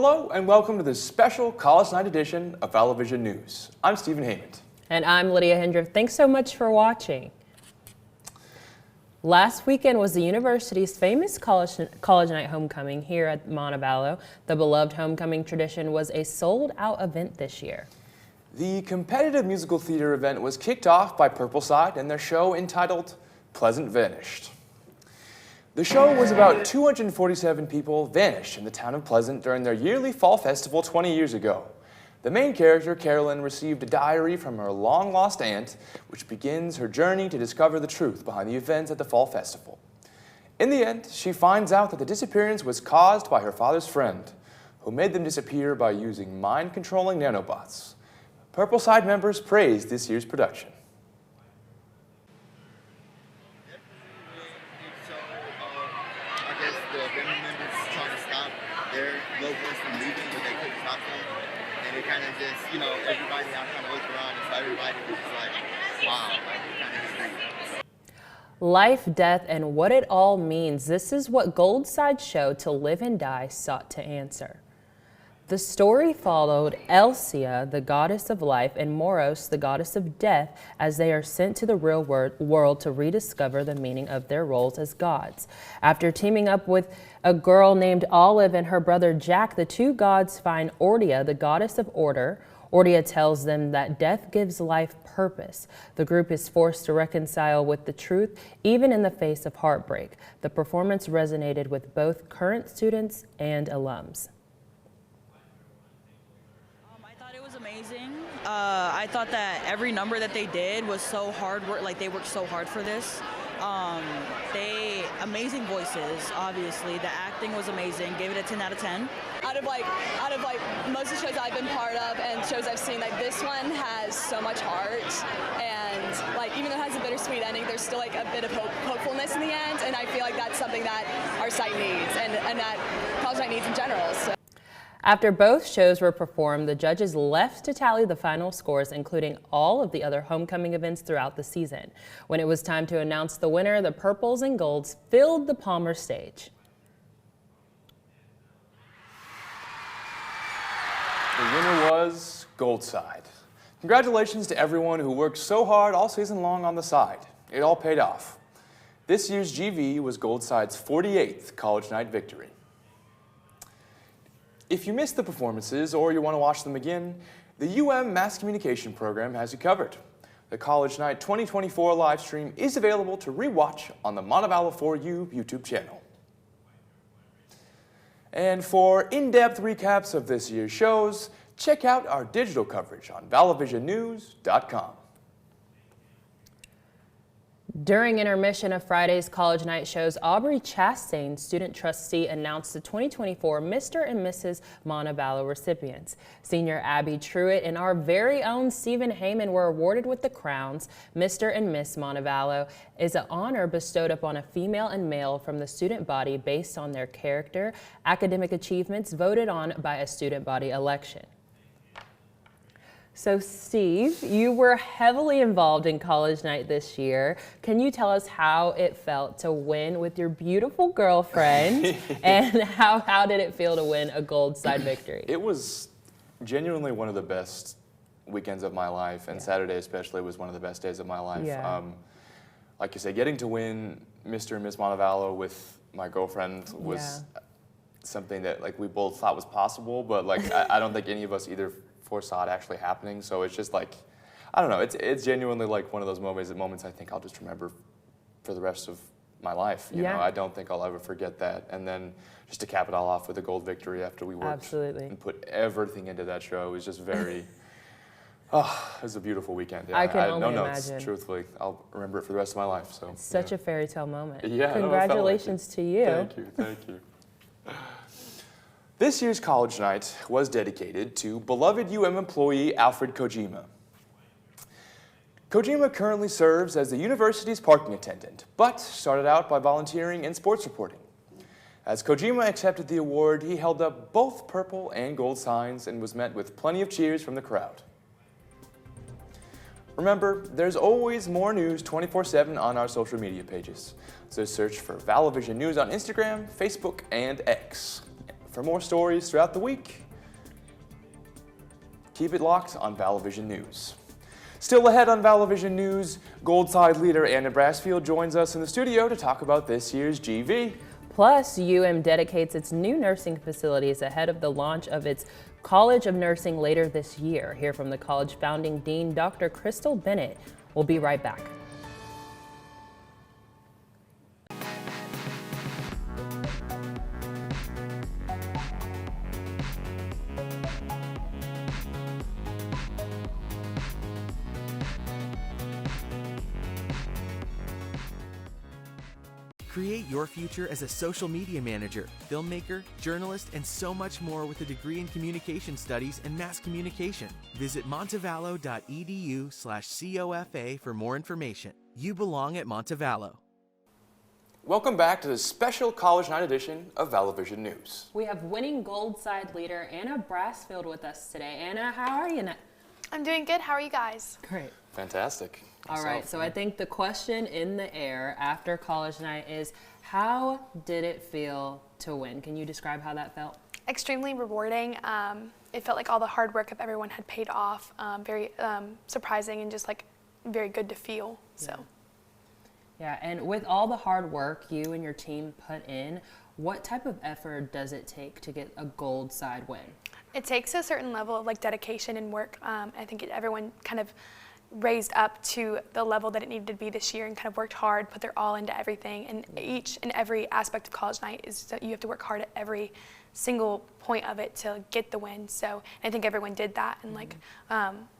Hello and welcome to this special College Night edition of Vallo Vision News. I'm Stephen Haymond. And I'm Lydia Hendriff. Thanks so much for watching. Last weekend was the university's famous college night homecoming here at Vallo. The beloved homecoming tradition was a sold-out event this year. The competitive musical theater event was kicked off by Purple Side and their show entitled Pleasant Vanished. The show was about 247 people vanished in the town of Pleasant during their yearly fall festival 20 years ago. The main character, Carolyn, received a diary from her long-lost aunt, which begins her journey to discover the truth behind the events at the fall festival. In the end, she finds out that the disappearance was caused by her father's friend, who made them disappear by using mind-controlling nanobots. Purple Side members praised this year's production. The family members trying to stop their loved ones from leaving, but they couldn't stop them. And it kind of just, everybody, I kind of looked around and saw everybody was just like, wow, like it kind of hit me. Life, death, and what it all means. This is what Goldside show To Live and Die sought to answer. The story followed Elsia, the goddess of life, and Moros, the goddess of death, as they are sent to the real world to rediscover the meaning of their roles as gods. After teaming up with a girl named Olive and her brother Jack, the two gods find Ordia, the goddess of order. Ordia tells them that death gives life purpose. The group is forced to reconcile with the truth, even in the face of heartbreak. The performance resonated with both current students and alums. Amazing. I thought that every number that they did was so hard work, like they worked so hard for this. They amazing voices, obviously. The acting was amazing. Gave it a 10 out of 10. Out of most of the shows I've been part of and shows I've seen, like this one has so much heart, and like even though it has a bittersweet ending, there's still like a bit of hopefulness in the end, and I feel like that's something that our site needs and that college night needs in general. So. After both shows were performed, the judges left to tally the final scores, including all of the other homecoming events throughout the season. When it was time to announce the winner, the purples and golds filled the Palmer stage. The winner was Goldside. Congratulations to everyone who worked so hard all season long on the side. It all paid off. This year's GV was Goldside's 48th college night victory. If you missed the performances or you want to watch them again, the UM Mass Communication program has you covered. The College Night 2024 live stream is available to rewatch on the Vallo 4U YouTube channel. And for in-depth recaps of this year's shows, check out our digital coverage on ValloVisionNews.com. During intermission of Friday's college night shows, Aubrey Chastain, student trustee, announced the 2024 Mr. and Mrs. Vallo recipients. Senior Abby Truitt and our very own Stephen Heyman were awarded with the crowns. Mr. and Miss Vallo is an honor bestowed upon a female and male from the student body based on their character, academic achievements voted on by a student body election. So Steve, you were heavily involved in college night this year. Can you tell us how it felt to win with your beautiful girlfriend and how did it feel to win a Goldside victory? It was genuinely one of the best weekends of my life, and Saturday especially was one of the best days of my life. Yeah. Like you said, getting to win Mr. and Miss Vallo with my girlfriend was something that like we both thought was possible, but like I don't think any of us either foresaw it actually happening. So it's just like, I don't know, it's genuinely like one of those moments I think I'll just remember for the rest of my life. You know, I don't think I'll ever forget that. And then just to cap it all off with a gold victory after we worked and put everything into that show, it was just very, it was a beautiful weekend. Yeah, I can only no notes, imagine. Truthfully, I'll remember it for the rest of my life. So it's such a fairy tale moment. Yeah, congratulations to you. Thank you. This year's college night was dedicated to beloved UM employee Alfred Kojima. Kojima currently serves as the university's parking attendant, but started out by volunteering in sports reporting. As Kojima accepted the award, he held up both purple and gold signs and was met with plenty of cheers from the crowd. Remember, there's always more news 24/7 on our social media pages, so search for Vallo Vision News on Instagram, Facebook, and X. For more stories throughout the week, keep it locked on Vallo Vision News. Still ahead on Vallo Vision News, Goldside leader Anna Brassfield joins us in the studio to talk about this year's GV. Plus, dedicates its new nursing facilities ahead of the launch of its College of Nursing later this year. Hear from the college founding dean, Dr. Crystal Bennett. We'll be right back. Create your future as a social media manager, filmmaker, journalist, and so much more with a degree in communication studies and mass communication. Visit montevallo.edu/COFA for more information. You belong at Montevallo. Welcome back to the special College Night edition of Vallo Vision News. We have winning Goldside leader Anna Brassfield with us today. Anna, how are you? I'm doing good. How are you guys? Great. Fantastic. All right, so I think the question in the air after College Night is, how did it feel to win? Can you describe how that felt? Extremely rewarding. It felt like all the hard work of everyone had paid off. Very surprising and just like very good to feel. So. Yeah, and with all the hard work you and your team put in, what type of effort does it take to get a Goldside win? It takes a certain level of like dedication and work. I think everyone kind of raised up to the level that it needed to be this year and kind of worked hard, put their all into everything. And each and every aspect of College Night is that you have to work hard at every single point of it to get the win. So I think everyone did that and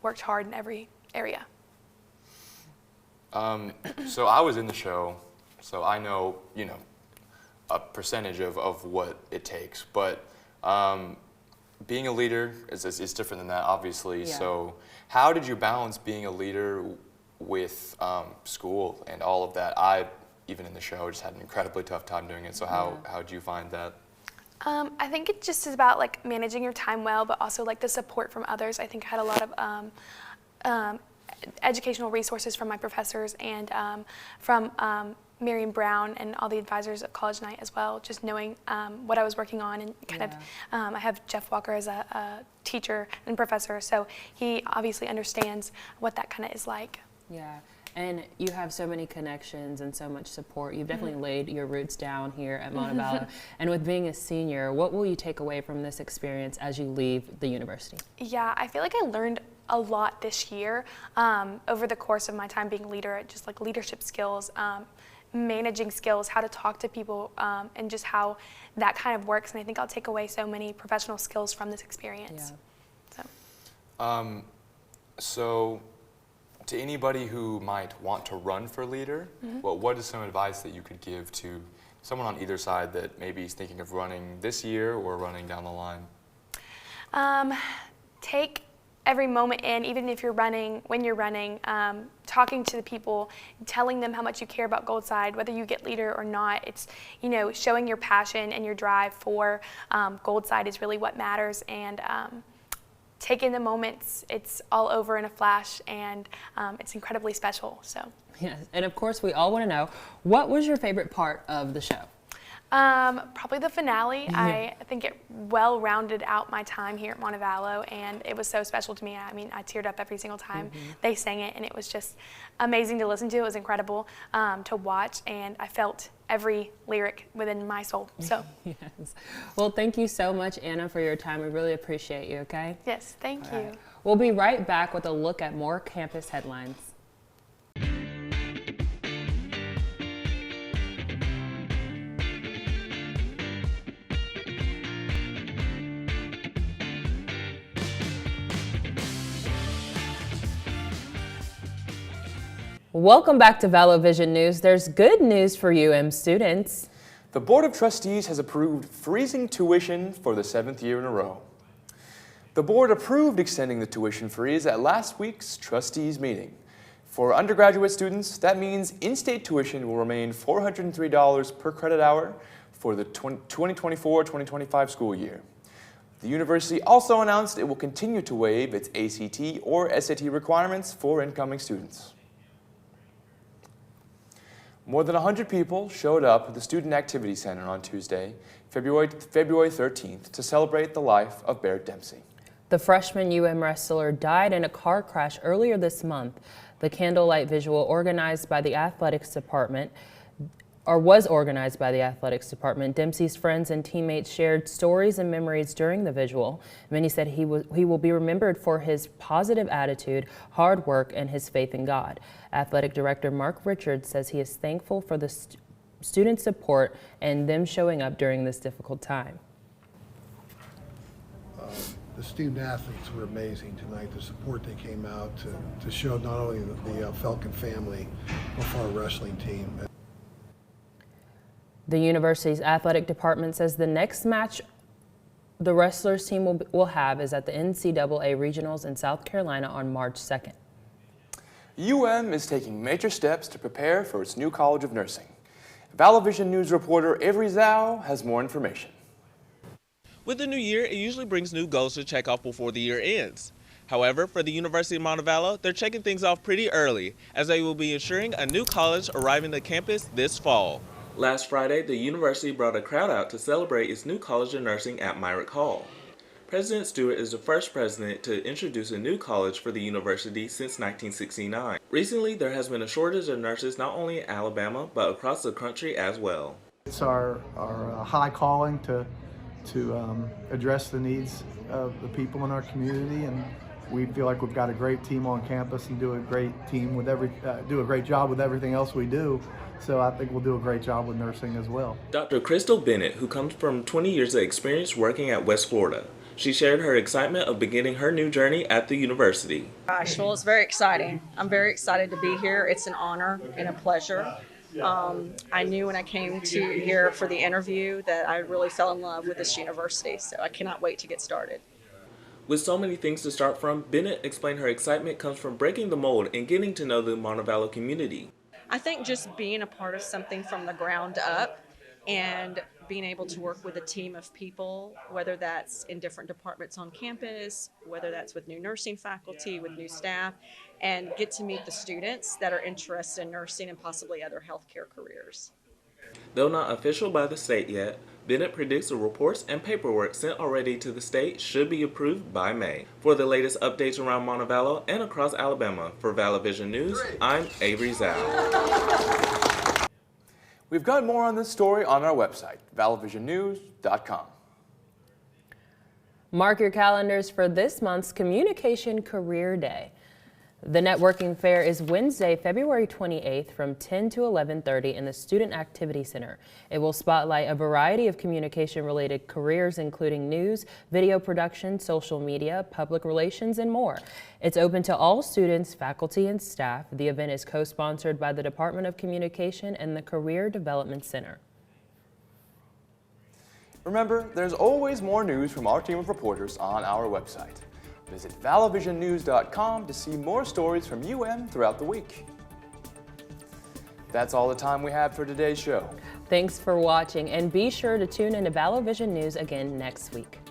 worked hard in every area. So I was in the show, so I know, a percentage of what it takes, but being a leader is different than that, obviously. Yeah. So how did you balance being a leader with school and all of that? I, even in the show, just had an incredibly tough time doing it. So how did you find that? I think it just is about like managing your time well, but also like the support from others. I think I had a lot of educational resources from my professors and from Miriam Brown and all the advisors at College Night as well, just knowing what I was working on and kind of, I have Jeff Walker as a teacher and professor, so he obviously understands what that kind of is like. Yeah, and you have so many connections and so much support. You've definitely laid your roots down here at Montevallo. And with being a senior, what will you take away from this experience as you leave the university? Yeah, I feel like I learned a lot this year over the course of my time being a leader, just like leadership skills, managing skills, how to talk to people, and just how that kind of works. And I think I'll take away so many professional skills from this experience. Yeah. So to anybody who might want to run for leader, what is some advice that you could give to someone on either side that maybe is thinking of running this year or running down the line? Take every moment in, even if you're running, when you're running, talking to the people, telling them how much you care about Goldside, whether you get leader or not. It's, showing your passion and your drive for Goldside is really what matters, and take in the moments. It's all over in a flash, and it's incredibly special. So. Yes, and of course we all want to know, what was your favorite part of the show? Probably the finale. I think it well rounded out my time here at Montevallo, and it was so special to me. I mean, I teared up every single time they sang it, and it was just amazing to listen to. It was incredible to watch, and I felt every lyric within my soul. So. Yes. Well, thank you so much, Anna, for your time. We really appreciate you, okay? Yes, thank you. Right. We'll be right back with a look at more campus headlines. Welcome back to Vallo Vision News. There's good news for students. The Board of Trustees has approved freezing tuition for the 7th year in a row. The board approved extending the tuition freeze at last week's trustees meeting. For undergraduate students, that means in-state tuition will remain $403 per credit hour for the 2024-2025 school year. The university also announced it will continue to waive its ACT or SAT requirements for incoming students. More than 100 people showed up at the Student Activity Center on Tuesday, February 13th, to celebrate the life of Barrett Dempsey. The freshman wrestler died in a car crash earlier this month. The candlelight visual was organized by the athletics department. Dempsey's friends and teammates shared stories and memories during the visual. Many said he will be remembered for his positive attitude, hard work, and his faith in God. Athletic Director Mark Richards says he is thankful for the student support and them showing up during this difficult time. The student athletes were amazing tonight. The support they came out to show not only the Falcon family, but for our wrestling team. The university's athletic department says the next match the wrestlers team will have is at the NCAA Regionals in South Carolina on March 2nd. UM is taking major steps to prepare for its new College of Nursing. Vallo Vision News reporter Avery Zhao has more information. With the new year, it usually brings new goals to check off before the year ends. However, for the University of Montevallo, they're checking things off pretty early, as they will be ensuring a new college arriving to campus this fall. Last Friday, the university brought a crowd out to celebrate its new College of Nursing at Myrick Hall. President Stewart is the first president to introduce a new college for the university since 1969. Recently, there has been a shortage of nurses not only in Alabama, but across the country as well. It's our high calling to address the needs of the people in our community, and we feel like we've got a great team on campus and do a great job with everything else we do. So I think we'll do a great job with nursing as well. Dr. Crystal Bennett, who comes from 20 years of experience working at West Florida, she shared her excitement of beginning her new journey at the university. Gosh, well, it's very exciting. I'm very excited to be here. It's an honor and a pleasure. I knew when I came to here for the interview that I really fell in love with this university, so I cannot wait to get started. With so many things to start from, Bennett explained her excitement comes from breaking the mold and getting to know the Montevallo community. I think just being a part of something from the ground up and being able to work with a team of people, whether that's in different departments on campus, whether that's with new nursing faculty, with new staff, and get to meet the students that are interested in nursing and possibly other healthcare careers. Though not official by the state yet, Bennett predicts the reports and paperwork sent already to the state should be approved by May. For the latest updates around Montevallo and across Alabama, for Vallo Vision News, I'm Avery Zhao. We've got more on this story on our website, vallovisionnews.com. Mark your calendars for this month's Communication Career Day. The networking fair is Wednesday, February 28th from 10 to 11:30 in the Student Activity Center. It will spotlight a variety of communication-related careers, including news, video production, social media, public relations, and more. It's open to all students, faculty, and staff. The event is co-sponsored by the Department of Communication and the Career Development Center. Remember, there's always more news from our team of reporters on our website. Visit vallovisionnews.com to see more stories from UM throughout the week. That's all the time we have for today's show. Thanks for watching, and be sure to tune into Vallo Vision News again next week.